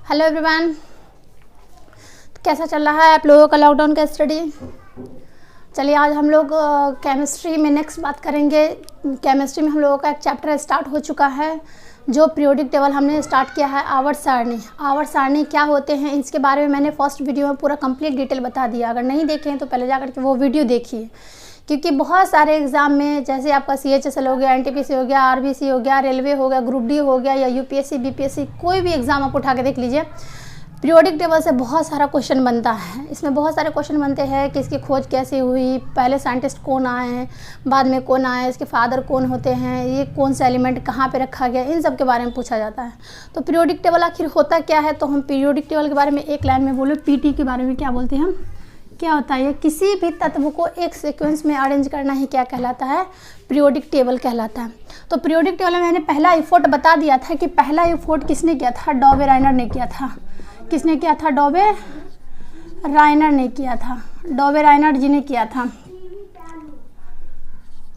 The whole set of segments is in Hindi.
हेलो एवरीवन, कैसा चल रहा है आप लोगों का लॉकडाउन का स्टडी। चलिए आज हम लोग केमिस्ट्री में नेक्स्ट बात करेंगे। केमिस्ट्री में हम लोगों का एक चैप्टर स्टार्ट हो चुका है जो पीरियोडिक टेबल हमने स्टार्ट किया है। आवर्त सारणी, आवर्त सारणी क्या होते हैं इसके बारे में मैंने फर्स्ट वीडियो में पूरा कंप्लीट डिटेल बता दिया। अगर नहीं देखें तो पहले जाकर के वो वीडियो देखिए, क्योंकि बहुत सारे एग्ज़ाम में जैसे आपका CHSL हो गया, NTPC हो गया, RBC हो गया, रेलवे हो गया, ग्रुप डी हो गया या UPSC BPSC कोई भी एग्ज़ाम आप उठा के देख लीजिए, पीरियोडिक टेबल से बहुत सारा क्वेश्चन बनता है। इसमें बहुत सारे क्वेश्चन बनते हैं कि इसकी खोज कैसे हुई, पहले साइंटिस्ट कौन आए हैं, बाद में कौन आए, इसके फादर कौन होते हैं, ये कौन सा एलिमेंट कहाँ पे रखा गया, इन सब के बारे में पूछा जाता है। तो पीरियोडिक टेबल आखिर होता क्या है, तो हम पीरियोडिक टेबल के बारे में एक लाइन में बोले, PT के बारे में क्या बोलते हैं हम, क्या होता है, किसी भी तत्व को एक सीक्वेंस में अरेंज करना ही क्या कहलाता है, पीरियोडिक टेबल कहलाता है। तो पीरियोडिक टेबल में मैंने पहला एफर्ट बता दिया था कि पहला एफर्ट किसने किया था, डॉबे राइनर ने किया था। किसने किया था, डॉबे राइनर ने किया था, डॉबे राइनर जी ने किया था,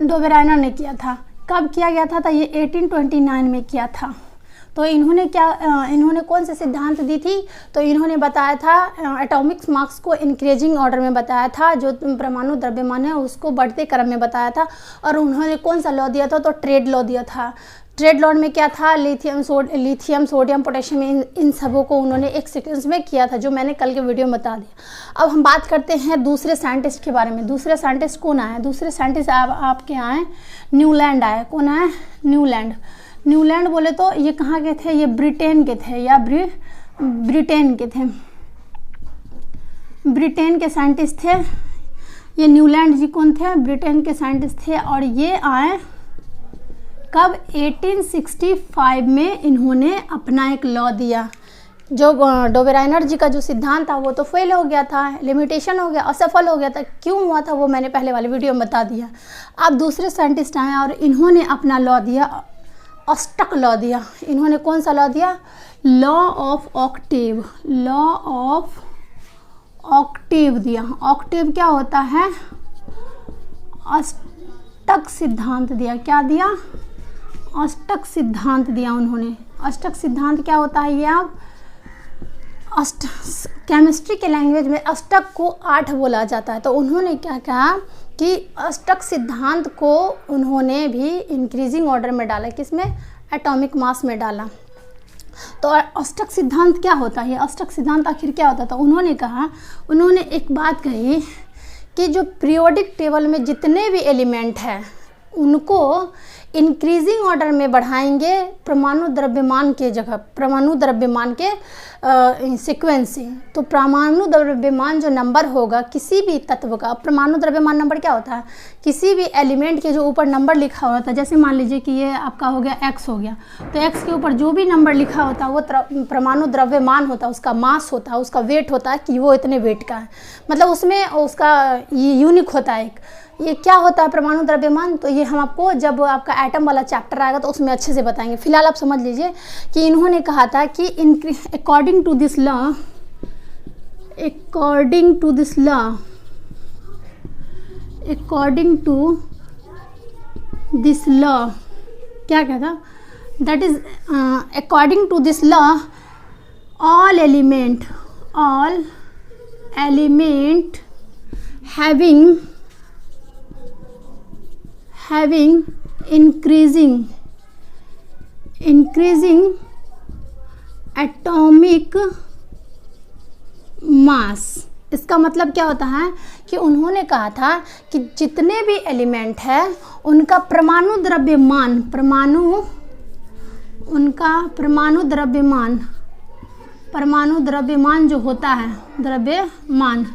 डॉबे राइनर ने किया था। कब किया गया था, तो ये 1829 में किया था। तो इन्होंने कौन से सिद्धांत दी थी, तो इन्होंने बताया था एटॉमिक मास को इंक्रीजिंग ऑर्डर में बताया था, जो परमाणु द्रव्यमान है उसको बढ़ते क्रम में बताया था। और उन्होंने कौन सा लॉ दिया था, तो ट्रेड लॉ दिया था। ट्रेड लॉ में क्या था, लिथियम, सोडियम, पोटेशियम, इन सबों को उन्होंने एक सीक्वेंस में किया था, जो मैंने कल के वीडियो में बता दिया। अब हम बात करते हैं दूसरे साइंटिस्ट के बारे में। दूसरे साइंटिस्ट कौन आए, दूसरे साइंटिस्ट आपके आए न्यूलैंड आए। कौन आए, न्यूलैंड। न्यूलैंड बोले तो ये कहाँ के थे, ये ब्रिटेन के थे या ब्रिटेन के थे, ब्रिटेन के साइंटिस्ट थे। ये न्यूलैंड जी कौन थे, ब्रिटेन के साइंटिस्ट थे। और ये आए कब, 1865 में इन्होंने अपना एक लॉ दिया। जो डॉबे राइनर जी का जो सिद्धांत था वो तो फेल हो गया था, लिमिटेशन हो गया, असफल हो गया था। क्यों हुआ था वो मैंने पहले वाले वीडियो में बता दिया। अब दूसरे साइंटिस्ट आए और इन्होंने अपना लॉ दिया, ऑस्टक लॉ दिया। इन्होंने कौन सा लॉ दिया, law of Octave, law of Octave दिया। ऑक्टेव क्या होता है, अष्टक सिद्धांत दिया। क्या दिया, अष्टक सिद्धांत दिया उन्होंने। अष्टक सिद्धांत क्या होता है, ये आप केमिस्ट्री के लैंग्वेज में अष्टक को 8 बोला जाता है। तो उन्होंने क्या कहा कि अष्टक सिद्धांत को उन्होंने भी इंक्रीजिंग ऑर्डर में डाला, किसमें, एटॉमिक मास में डाला। तो अष्टक सिद्धांत क्या होता है, अष्टक सिद्धांत आखिर क्या होता था, उन्होंने कहा, उन्होंने एक बात कही कि जो पीरियोडिक टेबल में जितने भी एलिमेंट हैं उनको इंक्रीजिंग ऑर्डर में बढ़ाएंगे परमाणु द्रव्यमान के जगह, परमाणु द्रव्यमान के सीक्वेंस से। तो परमाणु द्रव्यमान जो नंबर होगा किसी भी तत्व का, परमाणु द्रव्यमान नंबर क्या होता है, किसी भी एलिमेंट के जो ऊपर नंबर लिखा होता है, जैसे मान लीजिए कि ये आपका हो गया X हो गया, तो X के ऊपर जो भी नंबर लिखा होता है वो परमाणु द्रव्यमान होता है, उसका मास होता है, उसका वेट होता है कि वो इतने वेट का है, मतलब उसमें उसका यूनिक होता है एक। ये क्या होता है परमाणु द्रव्यमान, तो ये हम आपको जब आपका एटम वाला चैप्टर आएगा तो उसमें अच्छे से बताएंगे। फिलहाल आप समझ लीजिए कि इन्होंने कहा था कि according to this law, according to this law, according to this law, क्या कहता, that is according to this law all element having increasing atomic mass। इसका मतलब क्या होता है कि उन्होंने कहा था कि जितने भी एलिमेंट है उनका परमाणु द्रव्यमान, परमाणु द्रव्यमान जो होता है, द्रव्यमान,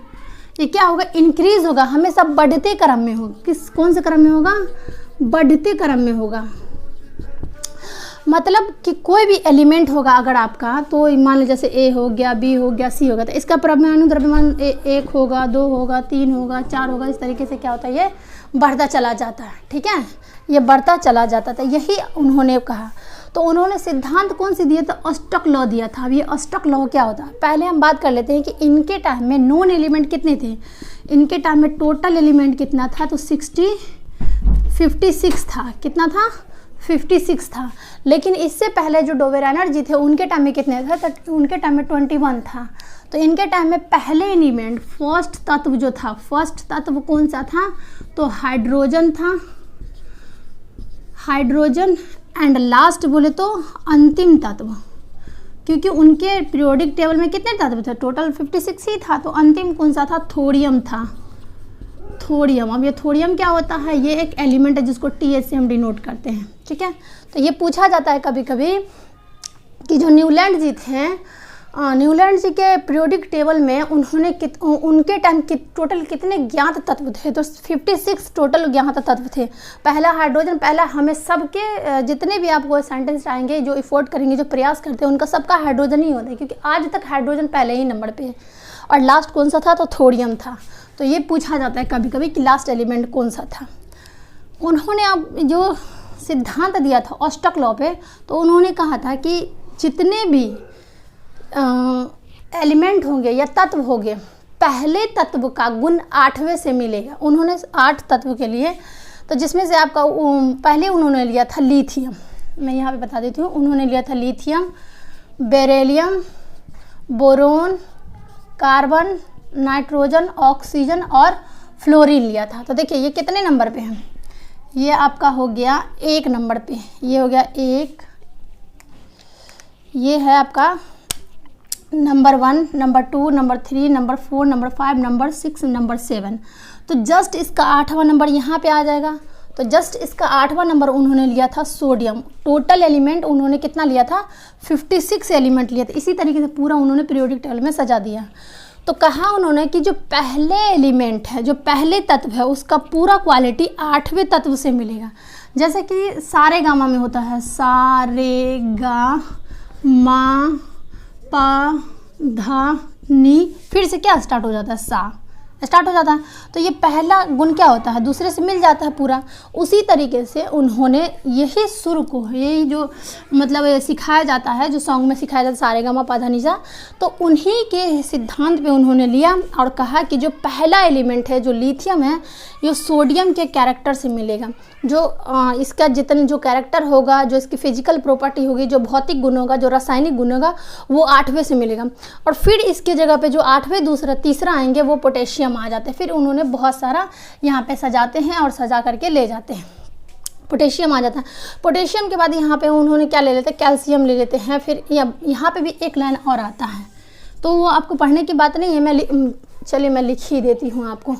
ये क्या होगा, इंक्रीज होगा, हमेशा बढ़ते क्रम में होगा। कौन से क्रम में होगा, बढ़ते क्रम में होगा। मतलब कि कोई भी एलिमेंट होगा अगर आपका, तो मान लीजिए जैसे A हो गया, B हो गया, C होगा, तो इसका परमाणु द्रव्यमान 1 होगा, 2 होगा, 3 होगा, 4 होगा, इस तरीके से क्या होता है, ये बढ़ता चला जाता है। ठीक है, ये बढ़ता चला जाता था, यही उन्होंने कहा। तो उन्होंने सिद्धांत कौन सी दिया था, अष्टक लॉ दिया था। अब ये अष्टक लॉ क्या होता है, पहले हम बात कर लेते हैं कि इनके टाइम में नोन एलिमेंट कितने थे। इनके टाइम में टोटल एलिमेंट कितना था, तो 56 था। कितना था, 56 था। लेकिन इससे पहले जो डोबेरानर जी थे उनके टाइम में कितने थे? तो उनके टाइम में 21 था। तो इनके टाइम में पहले एलिमेंट फर्स्ट तत्व जो था, फर्स्ट तत्व कौन सा था? तो हाइड्रोजन था, हाइड्रोजन। एंड लास्ट बोले तो अंतिम तत्व, क्योंकि उनके पीरियोडिक टेबल में कितने तत्व थे? टोटल 56 ही था। तो अंतिम कौन सा था? थोरियम था, थोरियम। अब ये थोरियम क्या होता है? ये एक एलिमेंट है जिसको TH से हम डिनोट करते हैं, ठीक है। तो ये पूछा जाता है कभी कभी कि जो न्यूलैंड जी थे, न्यूलैंड जी के पीरियोडिक टेबल में उन्होंने उनके टाइम टोटल कितने ज्ञात तत्व थे? तो 56 टोटल ज्ञात तत्व थे। पहला हाइड्रोजन, पहला हमें सबके जितने भी आपको साइंटिस्ट आएंगे जो इफोर्ट करेंगे, जो प्रयास करते हैं, उनका सबका हाइड्रोजन ही होता है, क्योंकि आज तक हाइड्रोजन पहले ही नंबर पे है। और लास्ट कौन सा था? तो थोरियम था। तो ये पूछा जाता है कभी कभी कि लास्ट एलिमेंट कौन सा था। उन्होंने अब जो सिद्धांत दिया था ऑस्टक लॉ पे, तो उन्होंने कहा था कि जितने भी एलिमेंट होंगे या तत्व होंगे, पहले तत्व का गुण 8वें से मिलेगा। उन्होंने 8 तत्व के लिए, तो जिसमें से आपका पहले उन्होंने लिया था लिथियम। मैं यहाँ पे बता देती हूँ, उन्होंने लिया था lithium, beryllium, boron, carbon, nitrogen, oxygen और फ्लोरीन लिया था। तो देखिए ये कितने नंबर पे है? ये आपका हो गया 1 नंबर पे, ये हो गया 1, ये है आपका number 1, number 2, number 3, number 4, number 5, number 6, number 7। तो जस्ट इसका 8वां नंबर यहाँ पे आ जाएगा। तो जस्ट इसका 8वां नंबर उन्होंने लिया था सोडियम। टोटल एलिमेंट उन्होंने कितना लिया था? 56 एलिमेंट लिया था। इसी तरीके से पूरा उन्होंने पीरियोडिक टेबल में सजा दिया। तो कहा उन्होंने कि जो पहले एलिमेंट है, जो पहले तत्व है, उसका पूरा क्वालिटी 8वें तत्व से मिलेगा। जैसे कि सारे गामा में होता है, सा रे गा मा पा धा नी, फिर से क्या स्टार्ट हो जाता है? सा स्टार्ट हो जाता है। तो ये पहला गुण क्या होता है? दूसरे से मिल जाता है पूरा। उसी तरीके से उन्होंने यही सुर को, यही जो मतलब सिखाया जाता है, जो सॉन्ग में सिखाया जाता है सारेगामा पाधा निसा, तो उन्हीं के सिद्धांत पे उन्होंने लिया और कहा कि जो पहला एलिमेंट है, जो लिथियम है, ये सोडियम के कैरेक्टर से मिलेगा। जो इसका जितने जो कैरेक्टर होगा, जो इसकी फिजिकल प्रॉपर्टी होगी, जो भौतिक गुण होगा, जो रासायनिक गुण होगा, वो 8वें से मिलेगा। और फिर इसके जगह पे जो 8वें तीसरा आएंगे वो पोटेशियम आ जाते हैं। फिर उन्होंने बहुत सारा यहाँ पे सजाते हैं और सजा करके ले जाते हैं, पोटेशियम आ जाता है। पोटेशियम के बाद यहाँ पे उन्होंने क्या ले लेते हैं? कैल्शियम ले लेते हैं। फिर यहाँ पे भी एक लाइन और आता है, तो वो आपको पढ़ने की बात नहीं है, चलिए मैं लिख ही देती हूँ आपको।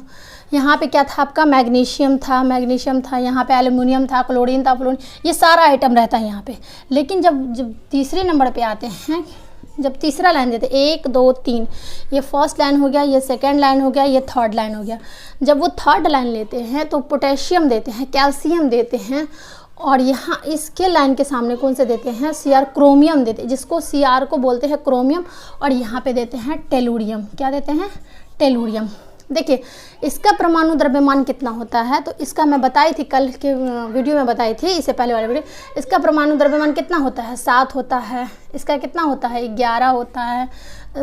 यहाँ पे क्या था आपका? मैग्नीशियम था, यहाँ पे एल्युमिनियम था, क्लोरीन था, फ्लोरीन, ये सारा आइटम रहता है यहाँ पे। लेकिन जब तीसरे नंबर पे आते हैं, जब तीसरा लाइन देते 1 2 3, ये फर्स्ट लाइन हो गया, ये सेकंड लाइन हो गया, ये थर्ड लाइन हो गया। जब वो थर्ड लाइन लेते हैं तो पोटेशियम देते हैं, कैल्शियम देते हैं, और यहाँ इसके लाइन के सामने कौन से देते हैं? Cr क्रोमियम देते हैं, जिसको Cr को बोलते हैं क्रोमियम। और यहाँ पे देते हैं टेलुरियम। क्या देते हैं? टेलुरियम। देखिए इसका परमाणु द्रव्यमान कितना होता है? तो इसका मैं बताई थी, कल के वीडियो में बताई थी, इससे पहले वाले वीडियो। इसका परमाणु द्रव्यमान कितना होता है? 7 होता है। इसका कितना होता है? 11 होता है,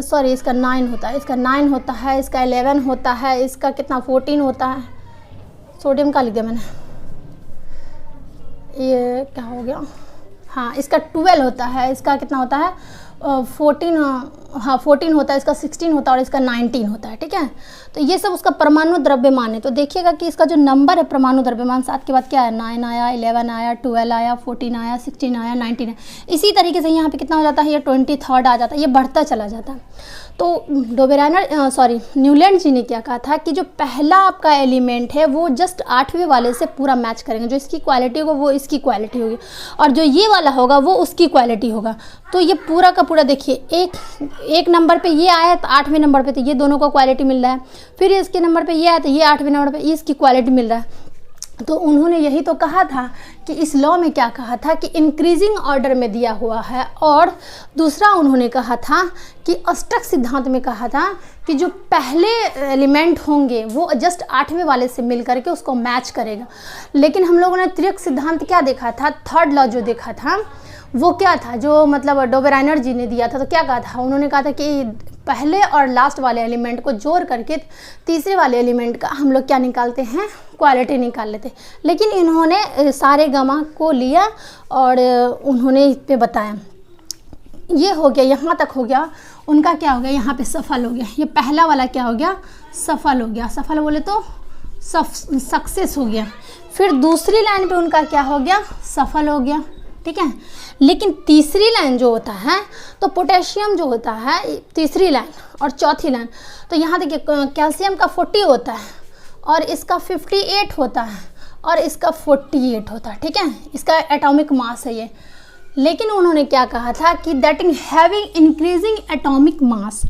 सॉरी इसका 9 होता है, इसका 9 होता है, इसका 11 होता है, इसका कितना 14 होता है। सोडियम का लिख दिया मैंने, ये क्या हो गया? हाँ, इसका 12 होता है, इसका कितना होता है? 14 होता है, इसका 16 होता है और इसका 19 होता है, ठीक है। तो ये सब उसका परमाणु द्रव्यमान है। तो देखिएगा कि इसका जो नंबर है परमाणु द्रव्यमान, 7 के बाद क्या है? 9 आया, 11 आया, 12 आया, 14 आया, 16 आया, 19 है। इसी तरीके से यहाँ पे कितना हो जाता है? ये 23 आ जाता है, ये बढ़ता चला जाता है। तो न्यूलैंड जी ने क्या कहा था कि जो पहला आपका एलिमेंट है वो जस्ट 8वें वाले से पूरा मैच करेंगे। जो इसकी क्वालिटी होगा वो इसकी क्वालिटी होगी, और जो ये वाला होगा वो उसकी क्वालिटी होगा। तो ये पूरा का पूरा देखिए, एक नंबर पे ये आया तो 8वें नंबर पे तो ये दोनों को क्वालिटी मिल रहा है, फिर इसके नंबर पे ये आया तो ये 8वें नंबर पे इसकी क्वालिटी मिल रहा है। तो उन्होंने यही तो कहा था कि इस लॉ में क्या कहा था कि इंक्रीजिंग ऑर्डर में दिया हुआ है। और दूसरा उन्होंने कहा था कि अष्टक सिद्धांत में कहा था कि जो पहले एलिमेंट होंगे वो जस्ट 8वें वाले से मिल करके उसको मैच करेगा। लेकिन हम लोगों ने त्रिक सिद्धांत क्या देखा था? थर्ड लॉ जो देखा था वो क्या था? जो मतलब डोबेराइनर जी ने दिया था, तो क्या कहा था? उन्होंने कहा था कि पहले और लास्ट वाले एलिमेंट को जोड़ करके तीसरे वाले एलिमेंट का हम लोग क्या निकालते हैं, क्वालिटी निकाल लेते। लेकिन इन्होंने सारे गामा को लिया और उन्होंने इस पे बताया। ये हो गया, यहाँ तक हो गया उनका, क्या हो गया यहाँ पे सफल हो गया। ये पहला वाला क्या हो गया, सफल हो गया। सफल बोले तो सक्सेस हो गया। फिर दूसरी लाइन पे उनका क्या हो गया, सफल हो गया, ठीक है। लेकिन तीसरी लाइन जो होता है, तो पोटेशियम जो होता है तीसरी लाइन और चौथी लाइन, तो यहाँ देखिए कैल्शियम का 40 होता है और इसका 58 होता है और इसका 48 होता है, ठीक है। इसका एटॉमिक मास है ये। लेकिन उन्होंने क्या कहा था कि that in having increasing atomic mass,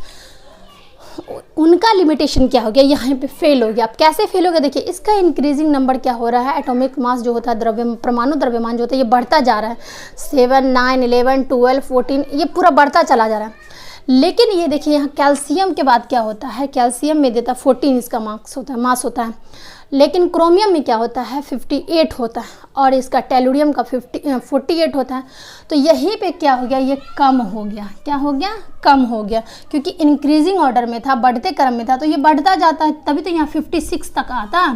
उनका लिमिटेशन क्या हो गया, यहाँ पे फेल हो गया। अब कैसे फेल हो गया, देखिए इसका इंक्रीजिंग नंबर क्या हो रहा है, एटॉमिक मास जो होता है द्रव्य परमाणु द्रव्यमान जो होता है ये बढ़ता जा रहा है, 7, 9, 11, 12, 14 ये पूरा बढ़ता चला जा रहा है। लेकिन ये देखिए यहाँ कैल्शियम के बाद क्या होता है, कैल्शियम में देता 14 इसका मास होता है। लेकिन क्रोमियम में क्या होता है 58 होता है और इसका टेलुरियम का 48 होता है। तो यहीं पे क्या हो गया, ये कम हो गया। क्या हो गया, कम हो गया, क्योंकि इंक्रीजिंग ऑर्डर में था, बढ़ते क्रम में था, तो ये बढ़ता जाता है, तभी तो यहाँ 56 तक आता।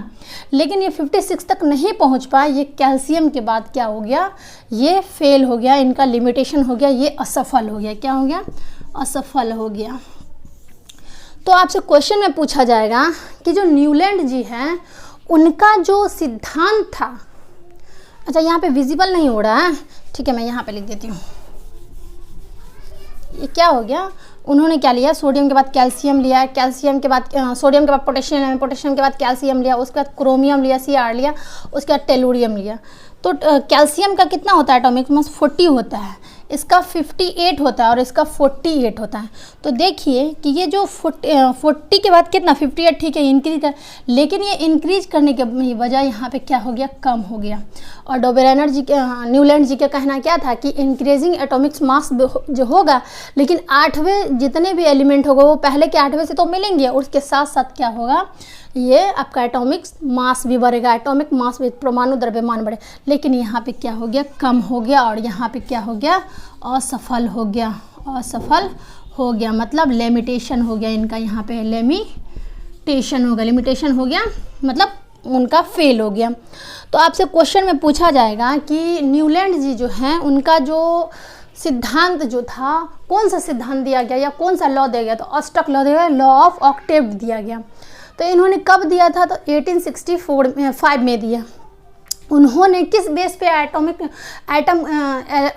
लेकिन ये 56 तक नहीं पहुँच पाया। ये कैल्शियम के बाद क्या हो गया, ये फेल हो गया, इनका लिमिटेशन हो गया, ये असफल हो गया। क्या हो गया, असफल हो गया। तो आपसे क्वेश्चन में पूछा जाएगा कि जो न्यूलैंड जी हैं उनका जो सिद्धांत था, अच्छा यहाँ पे विजिबल नहीं हो रहा है, ठीक है मैं यहाँ पे लिख देती हूँ। ये क्या हो गया, उन्होंने क्या लिया, सोडियम के बाद कैल्शियम लिया, कैल्शियम के बाद सोडियम के बाद पोटेशियम लिया, पोटेशियम के बाद कैल्शियम लिया, उसके बाद क्रोमियम लिया, Cr लिया, उसके बाद टेलुरियम लिया। तो कैल्शियम का कितना होता है एटॉमिक मास, 40 होता है, इसका 58 होता है और इसका 48 होता है। तो देखिए कि ये जो 40 के बाद कितना 58, ठीक है इंक्रीज कर, लेकिन ये इंक्रीज करने के बजाय यहाँ पे क्या हो गया, कम हो गया। और डोबेरेनर जी के न्यूलैंड जी का कहना क्या था कि इंक्रीजिंग एटॉमिक मास जो होगा, लेकिन 8वें जितने भी एलिमेंट होगा वो पहले के 8वें से तो मिलेंगे, और उसके साथ साथ क्या होगा, ये आपका एटॉमिक मास भी बढ़ेगा, एटॉमिक मास भी परमाणु द्रव्यमान बढ़े। लेकिन यहाँ पे क्या हो गया, कम हो गया, और यहाँ पे क्या हो गया, असफल हो गया, असफल हो गया, मतलब लिमिटेशन हो गया इनका, यहाँ पे लिमिटेशन हो गया, लिमिटेशन हो गया मतलब उनका फेल हो गया। तो आपसे क्वेश्चन में पूछा जाएगा कि न्यूलैंड जी जो हैं उनका जो सिद्धांत जो था, कौन सा सिद्धांत दिया गया या कौन सा लॉ दिया गया, तो ऑस्टक लॉ दिया गया, लॉ ऑफ ऑक्टेव दिया गया। तो इन्होंने कब दिया था, तो 1865 में दिया। उन्होंने किस बेस पे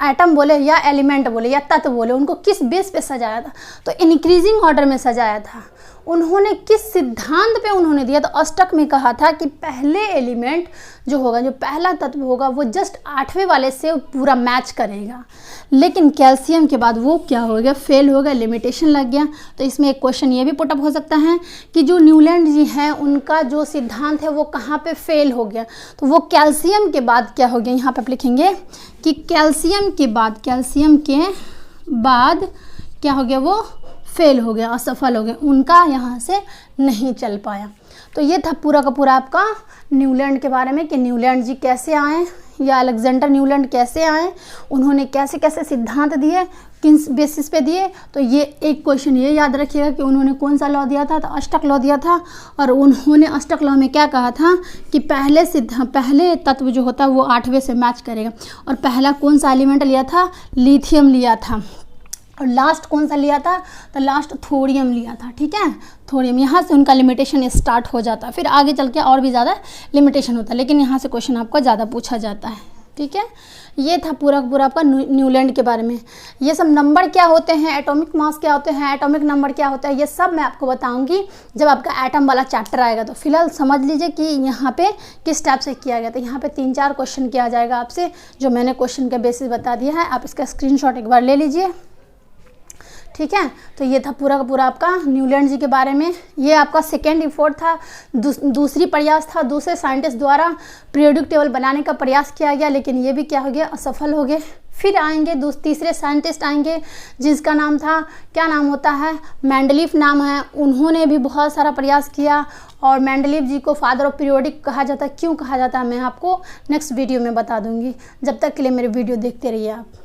एटम बोले या एलिमेंट बोले या तत्व बोले, उनको किस बेस पे सजाया था, तो इंक्रीजिंग ऑर्डर में सजाया था। उन्होंने किस सिद्धांत पे उन्होंने दिया, तो ऑस्टक में कहा था कि पहले एलिमेंट जो होगा, जो पहला तत्व होगा वो जस्ट 8वें वाले से पूरा मैच करेगा। लेकिन कैल्शियम के बाद वो क्या हो गया, फेल हो गया, लिमिटेशन लग गया। तो इसमें एक क्वेश्चन ये भी पुटअप हो सकता है कि जो न्यूलैंड जी हैं उनका जो सिद्धांत है वो कहाँ पे फेल हो गया, तो वो कैल्शियम के बाद क्या हो गया, यहाँ पे आप लिखेंगे कि कैल्शियम के बाद क्या हो गया, वो फेल हो गया, असफल हो गया, उनका यहाँ से नहीं चल पाया। तो ये था पूरा का पूरा आपका न्यूलैंड के बारे में कि न्यूलैंड जी कैसे आए या अलेक्जेंडर न्यूलैंड कैसे आए, उन्होंने कैसे कैसे सिद्धांत दिए, किन बेसिस पे दिए। तो ये एक क्वेश्चन ये याद रखिएगा कि उन्होंने कौन सा लॉ दिया था, तो अष्टक लॉ दिया था। और उन्होंने अष्टक लॉ में क्या कहा था कि पहले तत्व जो होता है वो 8वें से मैच करेगा। और पहला कौन सा एलिमेंट लिया था, लिथियम लिया था। और लास्ट कौन सा लिया था, तो लास्ट थोरियम लिया था, ठीक है, थोरियम। यहाँ से उनका लिमिटेशन स्टार्ट हो जाता है, फिर आगे चल के और भी ज़्यादा लिमिटेशन होता है, लेकिन यहाँ से क्वेश्चन आपका ज़्यादा पूछा जाता है, ठीक है। ये था पूरा का पूरा आपका न्यूलैंड के बारे में। ये सब नंबर क्या होते हैं, एटॉमिक मास क्या होते हैं, एटॉमिक नंबर क्या होता है, ये सब मैं आपको बताऊंगी जब आपका एटम वाला चैप्टर आएगा। तो फिलहाल समझ लीजिए कि यहाँ पे किस टाइप से किया गया। तो यहाँ पे 3-4 क्वेश्चन किया जाएगा आपसे, जो मैंने क्वेश्चन का बेसिस बता दिया है। आप इसका स्क्रीनशॉट एक बार ले लीजिए, ठीक है। तो ये था पूरा का पूरा आपका न्यूलैंड जी के बारे में। ये आपका सेकेंड एफर्ट था, दूसरी प्रयास था, दूसरे साइंटिस्ट द्वारा पीरियोडिक टेबल बनाने का प्रयास किया गया, लेकिन ये भी क्या हो गया, असफल हो गए। फिर आएंगे तीसरे साइंटिस्ट आएंगे जिसका नाम था, क्या नाम होता है, मेंडलीफ नाम है। उन्होंने भी बहुत सारा प्रयास किया और मेंडलीफ जी को फादर ऑफ पीरियोडिक कहा जाता है। क्यों कहा जाता है मैं आपको नेक्स्ट वीडियो में बता दूंगी। जब तक के लिए मेरे वीडियो देखते रहिए आप।